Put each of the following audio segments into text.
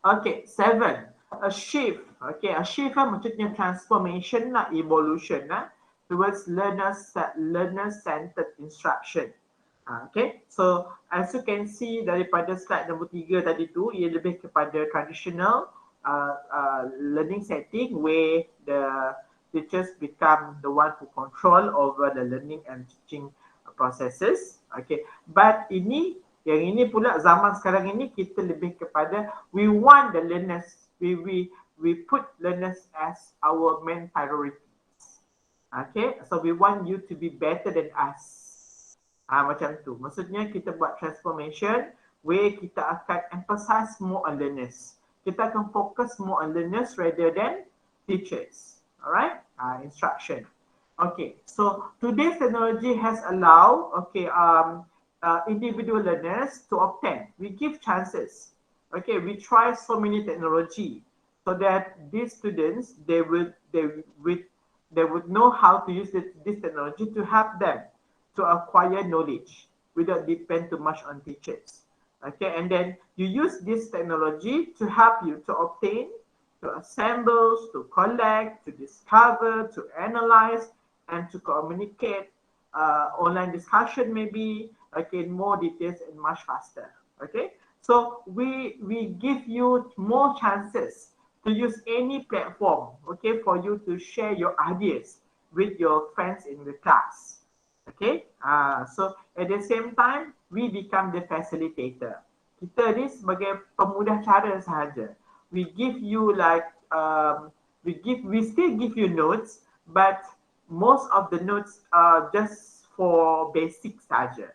Okay, 7. A shift. Okay, a shift maksudnya transformation lah, evolution lah, towards learner-centered instruction. Okay, so as you can see daripada slide nombor 3 tadi tu, ia lebih kepada traditional learning setting where the teachers become the one who control over the learning and teaching processes. Okay, but yang ini pula zaman sekarang ini kita lebih kepada we want the learners, we put learners as our main priority. Okay, so we want you to be better than us. Macam tu. Maksudnya kita buat transformation where kita akan emphasize more on learners. Kita akan fokus more on learners rather than teachers. Alright, instruction. Okay, so today's technology has allowed individual learners to obtain. We give chances. Okay, we try so many technology so that these students they would know how to use this technology to help them to acquire knowledge without depend too much on teachers. Okay, and then you use this technology to help you to obtain, to assemble, to collect, to discover, to analyze, and to communicate online discussion maybe, okay, in more details and much faster. Okay, so we give you more chances to use any platform, okay, for you to share your ideas with your friends in the class. Okay, so at the same time, we become the facilitator. Kita ni sebagai pemudah cara sahaja. We give you like, we still give you notes, but most of the notes are just for basic sahaja.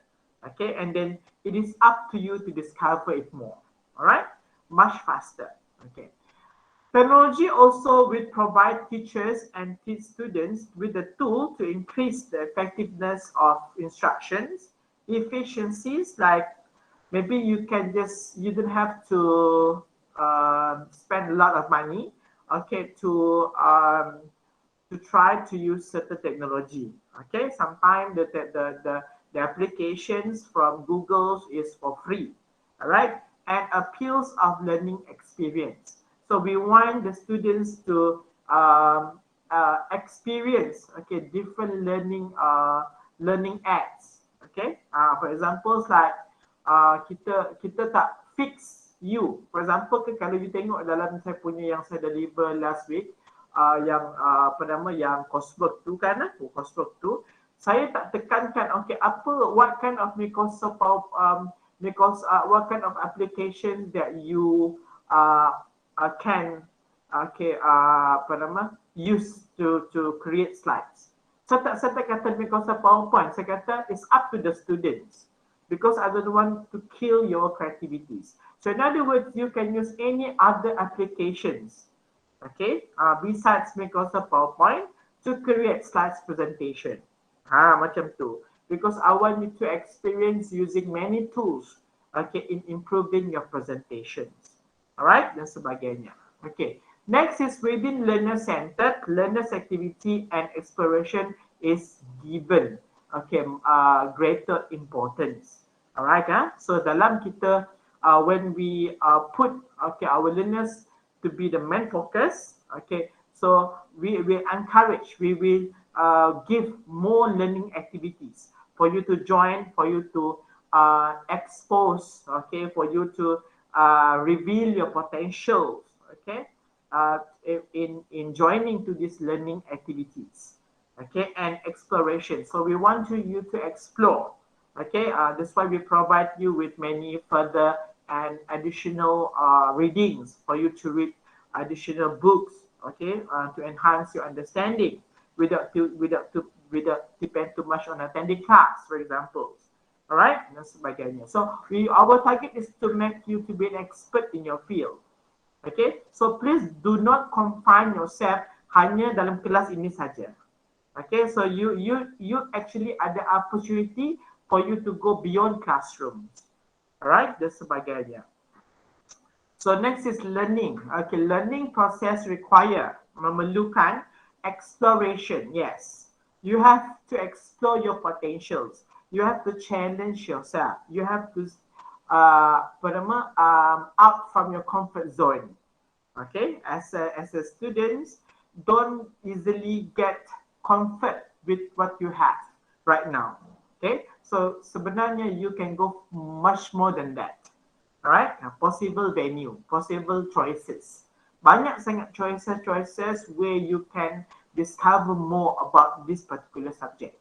Okay, and then it is up to you to discover it more. Alright, much faster. Okay. Technology also will provide teachers and teach students with a tool to increase the effectiveness of instructions, efficiencies, like maybe you don't have to spend a lot of money, okay, to try to use certain technology. Okay, sometimes the applications from Google is for free, all right, and appeals of learning experience. So we want the students to experience, okay, different learning aids. Okay, for example, like kita tak fix you. For example, kalau you tengok dalam saya punya yang saya deliver last week, yang yang coursework tu kan, coursework tu, saya tak tekankan, okay, what kind of Microsoft what kind of application that you can use to create slides. Saya tak kata Microsoft PowerPoint, saya kata it's up to the students because I don't want to kill your creativities. So in other words, you can use any other applications, okay, besides Microsoft PowerPoint to create slides presentation. Macam tu. Because I want you to experience using many tools, okay, in improving your presentations. Alright, dan sebagainya. Okay, next is within learner-centered, learner's activity and exploration is given, okay, greater importance. Alright, so dalam kita, when we put, okay, our learners to be the main focus, okay, so we will encourage, we will give more learning activities for you to join, for you to expose, okay, for you to reveal your potentials, okay, in joining to these learning activities, okay, and exploration. So we want you to explore, okay. That's why we provide you with many further and additional readings for you to read additional books, okay, to enhance your understanding without depend too much on attending class, for example. Alright, dan sebagainya. So our target is to make you to be an expert in your field. Okay, so please do not confine yourself hanya dalam kelas ini saja. Okay, so you actually ada opportunity for you to go beyond classrooms. Alright, dan sebagainya. So next is learning. Okay, learning process memerlukan exploration. Yes, you have to explore your potentials. You have to challenge yourself. You have to out from your comfort zone. Okay, as a student, don't easily get comfort with what you have right now. Okay, so sebenarnya you can go much more than that. Alright, possible venue, possible choices. Banyak sangat choices where you can discover more about this particular subject.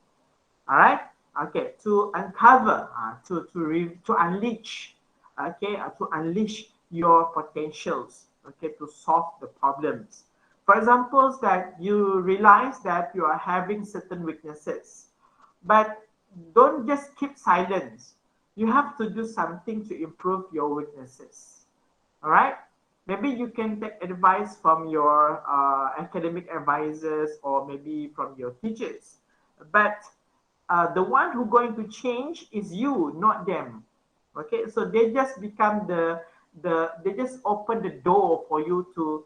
Alright, okay, to uncover, to unleash, okay, to unleash your potentials, okay, to solve the problems. For example, that you realize that you are having certain weaknesses, but don't just keep silence. You have to do something to improve your weaknesses. All right? Maybe you can take advice from your academic advisors or maybe from your teachers. But the one who going to change is you, not them. Okay, so they just become they just open the door for you to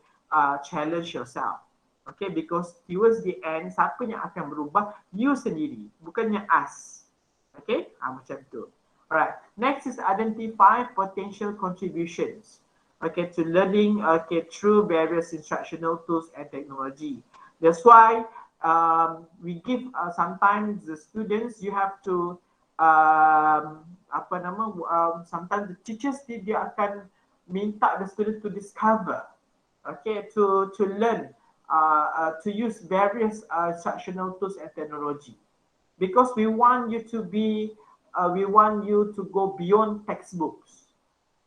challenge yourself. Okay, because towards the end, siapa yang akan berubah? You sendiri, bukannya us. Okay, macam tu. Alright, next is identify potential contributions. Okay, to learning, okay, through various instructional tools and technology. That's why we give sometimes the students, you have to sometimes the teachers dia akan minta the student to discover, okay, to learn, to use various instructional tools and technology, because we want you to go beyond textbooks.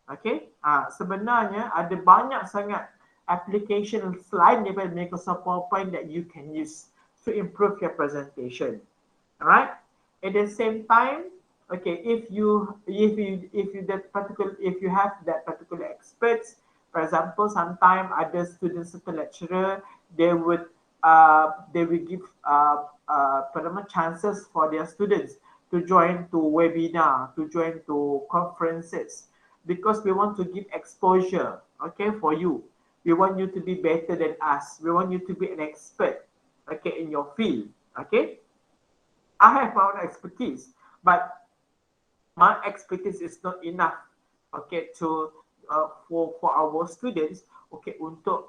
Okay, sebenarnya ada banyak sangat application selain daripada Microsoft PowerPoint that you can use to improve your presentation. Alright. At the same time, okay, if you have that particular experts, for example, sometimes other students, certain lecturer, they will give chances for their students to join to webinar, to join to conferences, because we want to give exposure, okay, for you. We want you to be better than us. We want you to be an expert, okay, in your field, okay. I have my own expertise, but my expertise is not enough, okay, to for our students, okay, untuk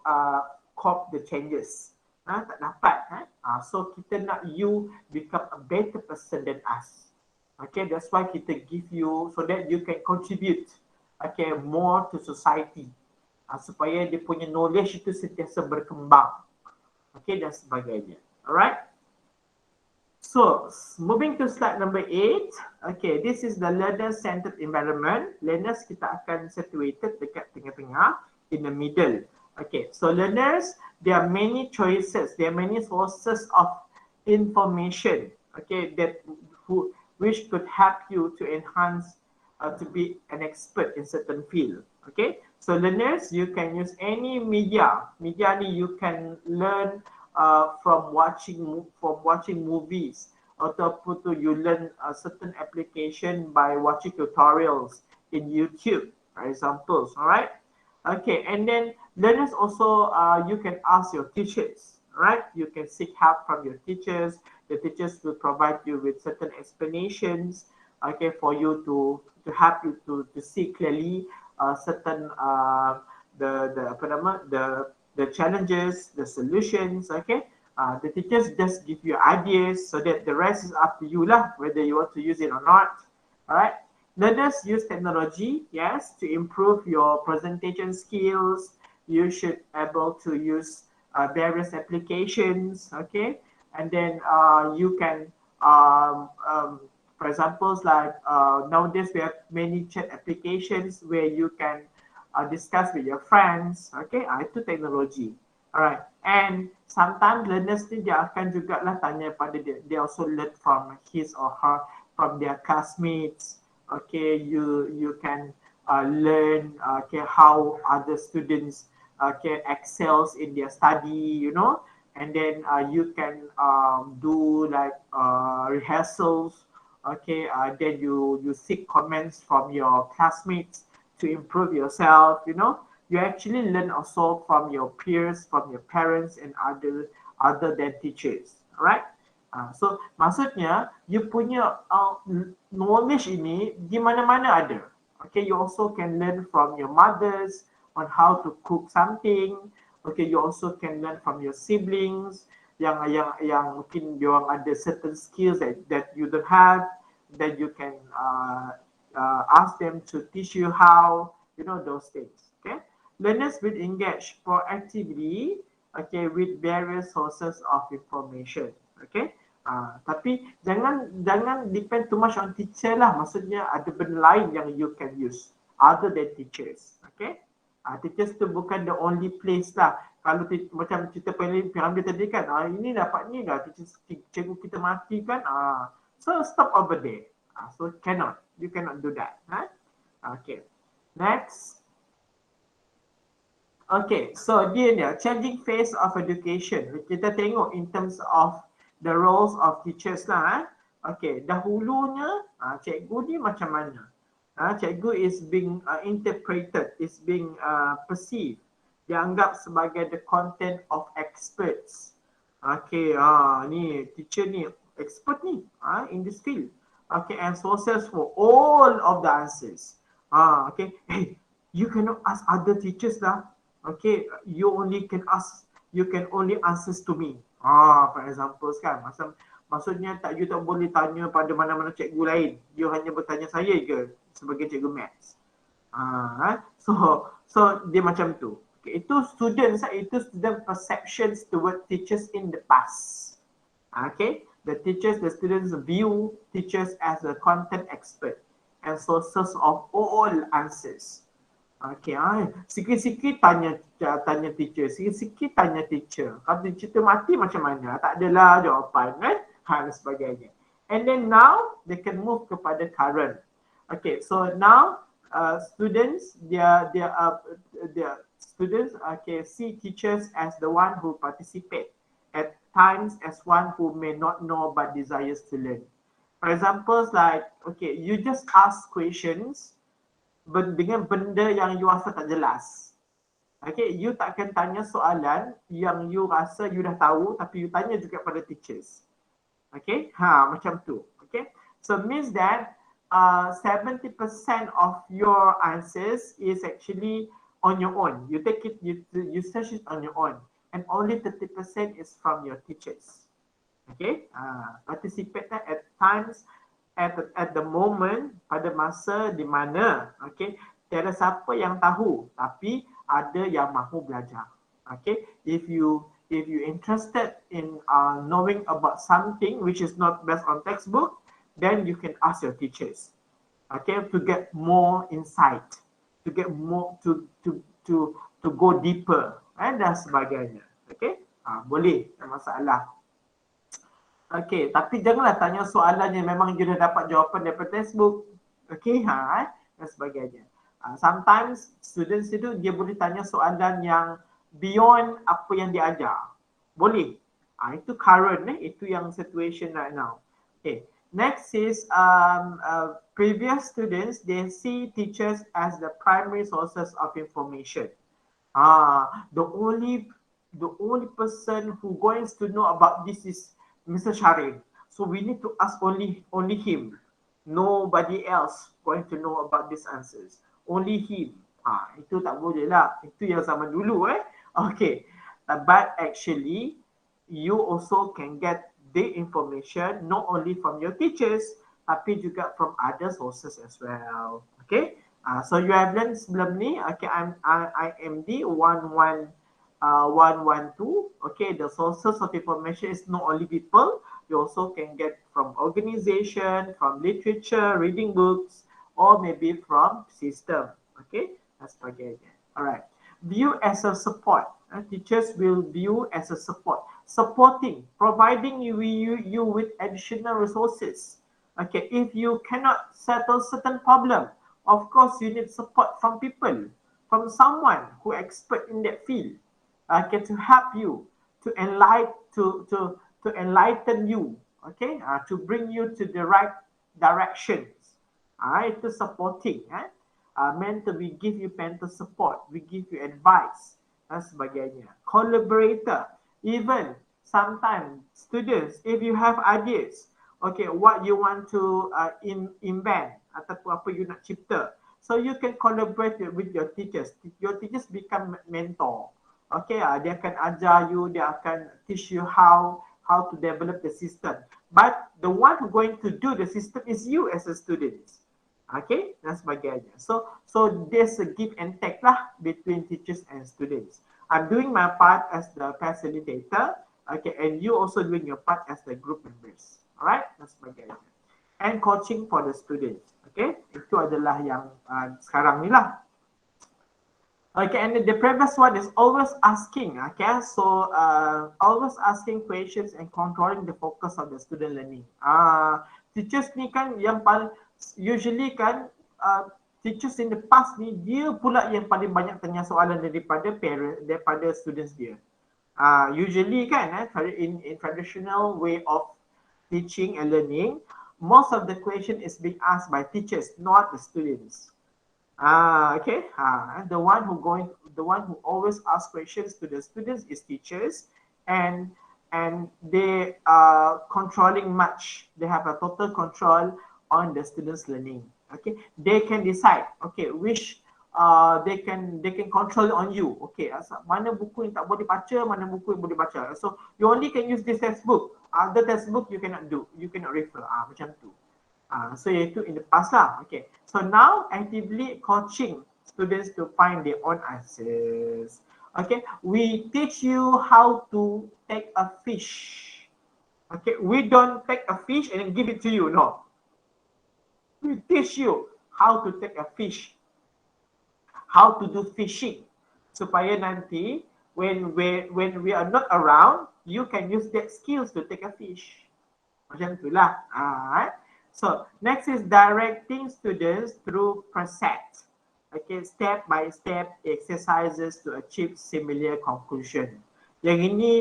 cope the changes. Tak dapat. So kita nak you become a better person than us. Okay, that's why kita give you so that you can contribute, okay, more to society, supaya dia punya knowledge itu sentiasa berkembang, okay, dan sebagainya. Alright. So moving to slide number 8. Okay, this is the learner-centered environment. Learners kita akan situated dekat tengah-tengah, in the middle. Okay, so learners, there are many choices, there are many sources of information, okay, which could help you to enhance, to be an expert in certain field. Okay, so learners, you can use any media. Media you can learn from watching movies, ataupun you learn a certain application by watching tutorials in YouTube, for examples. All right. Okay, and then learners also, you can ask your teachers, right? You can seek help from your teachers. The teachers will provide you with certain explanations, okay, for you to help you to see clearly certain the challenges, the solutions, okay. The teachers just give you ideas, so that the rest is up to you lah, whether you want to use it or not. All right. Learners use technology, yes, to improve your presentation skills. You should able to use various applications, okay, and then you can, for examples like nowadays we have many chat applications where you can discuss with your friends, okay, itu teknologi. Alright, and sometimes learners ni dia akan juga lah tanya pada dia, they also learn from his or her, from their classmates. Okay, you can learn, okay, how other students okay excels in their study, you know, and then you can do like rehearsals, okay, then you seek comments from your classmates to improve yourself, you know. You actually learn also from your peers, from your parents, and other than teachers, right? So maksudnya you punya knowledge ini di mana-mana ada, Okay, you also can learn from your mothers on how to cook something. Okay, you also can learn from your siblings yang mungkin diorang ada certain skills that you don't have, that you can ask them to teach you how, you know, those things. Okay, learners will engage proactively, okay, with various sources of information. Okay, tapi jangan depend too much on teacher lah. Maksudnya ada benda lain yang you can use other than teachers. Okay, teachers tu bukan the only place lah. Kalau macam cerita piramid tadi kan, ini dapat ni dah, cikgu kita mati kan, so stop over there. So you cannot do that. Okay, next. Okay, so dia ni changing face of education. Kita tengok in terms of the roles of teachers lah. Okay, dahulunya cikgu ni macam mana? Cikgu is being interpreted, is being perceived, dianggap sebagai the content of experts. Okay, ni teacher ni expert ni in this field. Okay, and sources for all of the answers. Okay, hey, you cannot ask other teachers lah. Okay, you can only answers to me. For example kan, maksudnya you tak boleh tanya pada mana-mana cikgu lain. You hanya bertanya saya ke sebagai cikgu maths. So dia macam tu. Okay, itu student perceptions toward teachers in the past. Okay, the students view teachers as a content expert and sources of all answers. Okay, sikit-sikit tanya teacher, sikit-sikit tanya teacher. Kalau teacher tu mati macam mana? Tak adalah jawapan kan, dan sebagainya. And then now they can move kepada current. Okay, so now students, okay, see teachers as the one who participate, at times as one who may not know but desires to learn. For example, like, okay, you just ask questions dengan benda yang you rasa tak jelas. Okay, you takkan tanya soalan yang you rasa you dah tahu tapi you tanya juga pada teachers. Okay, macam tu. Okay, so means that 70% of your answers is actually on your own. You take it, you search it on your own, and only 30% is from your teachers. Okay, participate at times, at the moment, pada masa di mana, okay, tiada siapa yang tahu, tapi ada yang mahu belajar. Okay, if you interested in knowing about something which is not based on textbook, then you can ask your teachers. Okay, to get more insight, to get more to go deeper, dan sebagainya. Okay, boleh, tak masalah. Okay, tapi janganlah tanya soalan yang memang you dah dapat jawapan daripada textbook. Okay, dan sebagainya. Sometimes students itu dia boleh tanya soalan yang beyond apa yang dia ajar. Boleh. Itu current, itu yang situation right now. Okay, next is previous students, they see teachers as the primary sources of information. The only person who going to know about this is Mr. Sharif. So we need to ask only him. Nobody else going to know about these answers. Only him. Itu tak boleh lah. Itu yang zaman dulu Okay. But actually, you also can get the information not only from your teachers, tapi juga from other sources as well. Okay. So you have learned sebelum ni. Okay, IMD 112. Okay, the sources of information is not only people, you also can get from organization, from literature, reading books, or maybe from system. Okay, that's sebagainya. Alright, view as a support. Teachers will view as a support, supporting, providing you with additional resources. Okay, if you cannot settle certain problem, of course you need support from people, from someone who expert in that field. To help you, to enlighten you, okay, to bring you to the right directions. Itu supporting, meant to we give you mental support, we give you advice, dan sebagainya. Collaborator, even sometimes students, if you have ideas, okay, what you want to invent ataupun apa you nak cipta, So you can collaborate with your teachers. Your teachers become mentor. Okay, dia akan ajar you, dia akan teach you how to develop the system. But the one who going to do the system is you as a student. Okay, dan sebagainya. So there's a give and take lah between teachers and students. I'm doing my part as the facilitator. Okay, and you also doing your part as the group members. Alright, dan sebagainya. And coaching for the students. Okay, itu adalah yang sekarang ni lah. Okay, and the previous one is always asking. Okay, so always asking questions and controlling the focus of the student learning. Teachers ni kan yang paling usually kan teachers in the past ni dia pula yang paling banyak tanya soalan daripada parent, daripada students dia. Usually kan in traditional way of teaching and learning, most of the question is being asked by teachers, not the students. Okay. And the one who always ask questions to the students is teachers, and they are controlling much. They have a total control on the students' learning. Okay, they can decide. Okay, which they can control on you. Okay, mana buku yang tak boleh baca, mana buku yang boleh baca. So you only can use this textbook. Other textbook you cannot do. You cannot refer. Macam tu. So iaitu in the past lah. Okay. So now actively coaching students to find their own answers. Okay. We teach you how to take a fish. Okay. We don't take a fish and then give it to you. No. We teach you how to take a fish. How to do fishing. Supaya nanti when we are not around, you can use that skills to take a fish. Macam tu lah. So next is directing students through process. Okay, step by step exercises to achieve similar conclusion. Yang ini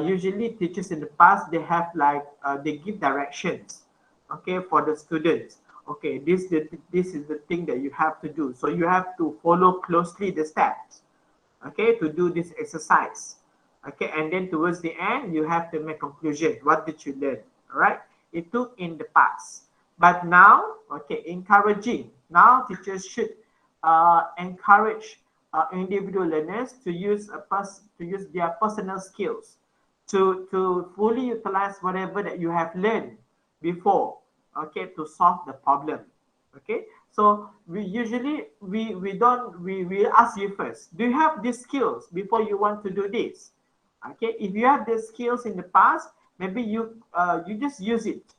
usually teachers in the past they have like they give directions. Okay, for the students. Okay, this is the thing that you have to do. So you have to follow closely the steps. Okay, to do this exercise. Okay, and then towards the end you have to make conclusion. What did you learn? All right, it took in the past. But now, okay, encouraging. Now teachers should encourage individual learners to use their personal skills to fully utilize whatever that you have learned before. Okay, to solve the problem. Okay, so we usually we ask you first. Do you have these skills before you want to do this? Okay, if you have the skills in the past, maybe you just use it.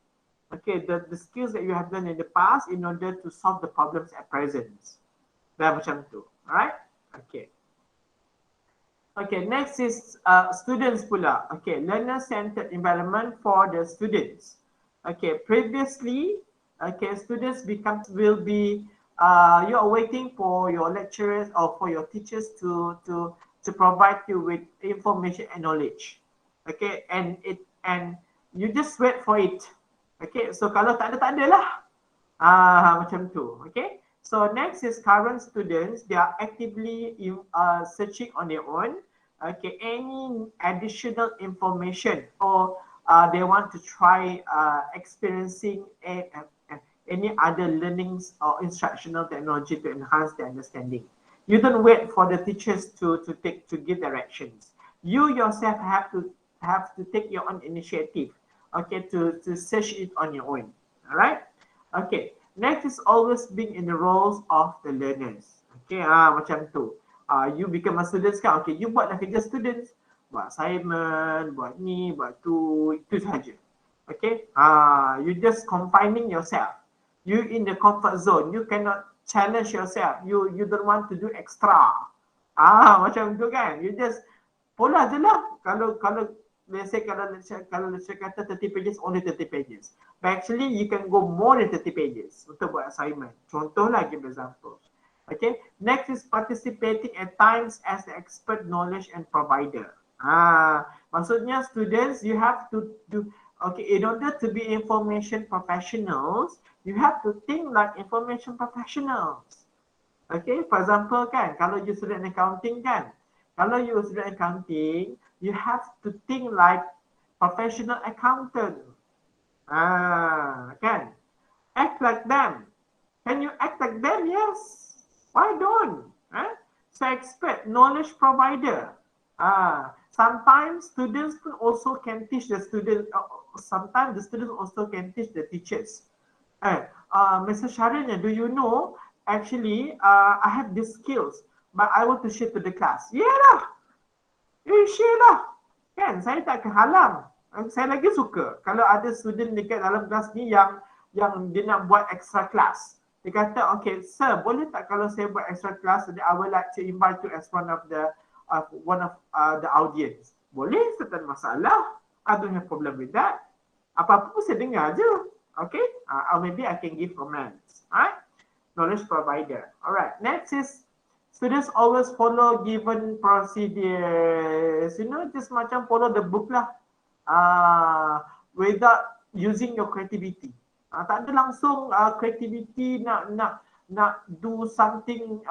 Okay, the skills that you have done in the past in order to solve the problems at present. Dah macam tu. Alright? Okay. Okay, next is students pula. Okay, learner-centered environment for the students. Okay, previously, okay, students will be you are waiting for your lecturers or for your teachers to provide you with information and knowledge. Okay, and you just wait for it. Okay, so kalau tak ada lah. Macam tu. Okay, so next is current students. They are actively searching on their own. Okay, any additional information or they want to try experiencing any other learnings or instructional technology to enhance their understanding. You don't wait for the teachers to give directions. You yourself have to take your own initiative. Okay, to search it on your own. All right. Okay. Next is always being in the roles of the learners. Okay, macam tu. You become a student kan? Okay, you buatlah kerja students, buat assignment, buat ni, buat tu, itu sahaja. Okay. You just confining yourself. You in the comfort zone. You cannot challenge yourself. You don't want to do extra. Macam tu kan? You just follow je lah. Kalau let's say kalau lecture kata 30 pages, only 30 pages. But actually you can go more than 30 pages untuk buat assignment. Contoh lah, give example. Okay, next is participating at times as the expert knowledge and provider. Maksudnya students, you have to do, okay, in order to be information professionals, you have to think like information professionals. Okay, for example kan, kalau you student accounting kan, kalau you student accounting, you have to think like professional accountant. Kan? Act like them. Can you act like them? Yes. Why don't? So expert, knowledge provider. Sometimes students also can teach the students. Sometimes the students also can teach the teachers. Mr. Sharon, do you know, actually, I have these skills, but I want to share to the class. Yeah lah, share lah. Kan, saya tak akan halang. Saya lagi suka kalau ada student dekat dalam kelas ni yang dia nak buat extra class. Dia kata, okay, sir, boleh tak kalau saya buat extra class, I would like to invite you as one of the audience. Boleh, tak ada masalah. I don't have problem with that. Apa-apa pun saya dengar je. Okay, or maybe I can give comments. Alright, knowledge provider. Alright, next is students always follow given procedures. You know, just macam follow the book lah. Without using your creativity. Tak ada langsung creativity nak do something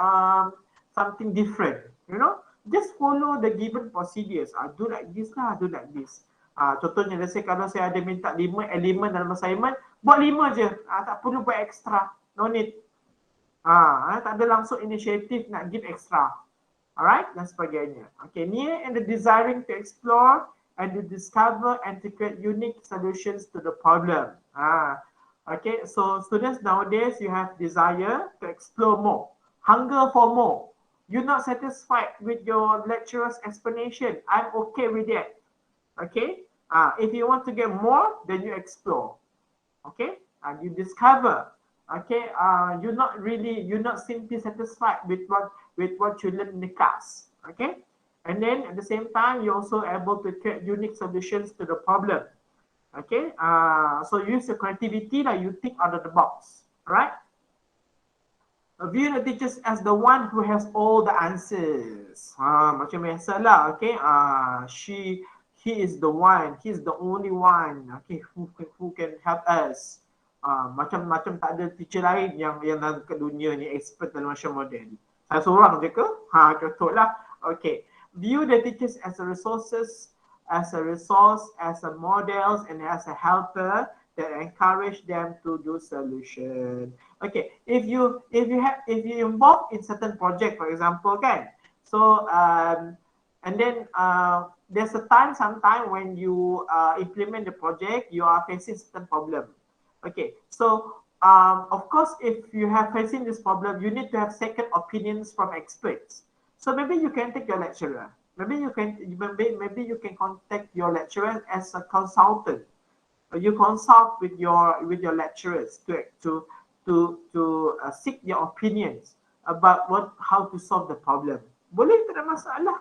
something different. You know, just follow the given procedures. Do like this lah, do like this. Contohnya, let's say kalau saya ada minta 5 elemen dalam assignment, buat 5 je. Tak perlu buat extra. No need. Tak ada langsung inisiatif nak give extra. Alright, dan sebagainya. Okay, near and the desiring to explore and to discover and to create unique solutions to the problem. Okay, so students nowadays, you have desire to explore more. Hunger for more. You're not satisfied with your lecturer's explanation. I'm okay with that. Okay, if you want to get more, then you explore. Okay, and you discover. Okay, you're not simply satisfied with what you learn in the class. Okay, and then at the same time, you're also able to create unique solutions to the problem. Okay, so use your creativity, like you think out of the box. Right? View the teachers as the one who has all the answers. Macam biasa lah. Okay, he is the one, he's the only one, okay, who can help us. Macam tak ada teacher lain yang dalam dunia ni expert dalam macam model. Saya seorang je ke? Betul lah. Okay. View the teachers as a resource, as a models, and as a helper that encourage them to do solution. Okay. If you involved in certain project, for example, kan? So and then there's a sometime when you implement the project, you are facing certain problem. Okay, so of course, if you have facing this problem, you need to have second opinions from experts. So maybe you can take your lecturer. Maybe you can contact your lecturer as a consultant. You consult with your lecturers to seek their opinions about how to solve the problem. Boleh, tak ada masalah.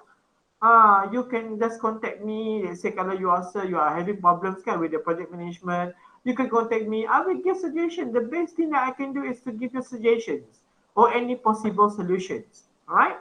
You can just contact me. Let's say kalau you are having problems with the project management, you can contact me. I will give suggestions. The best thing that I can do is to give you suggestions or any possible solutions. All right?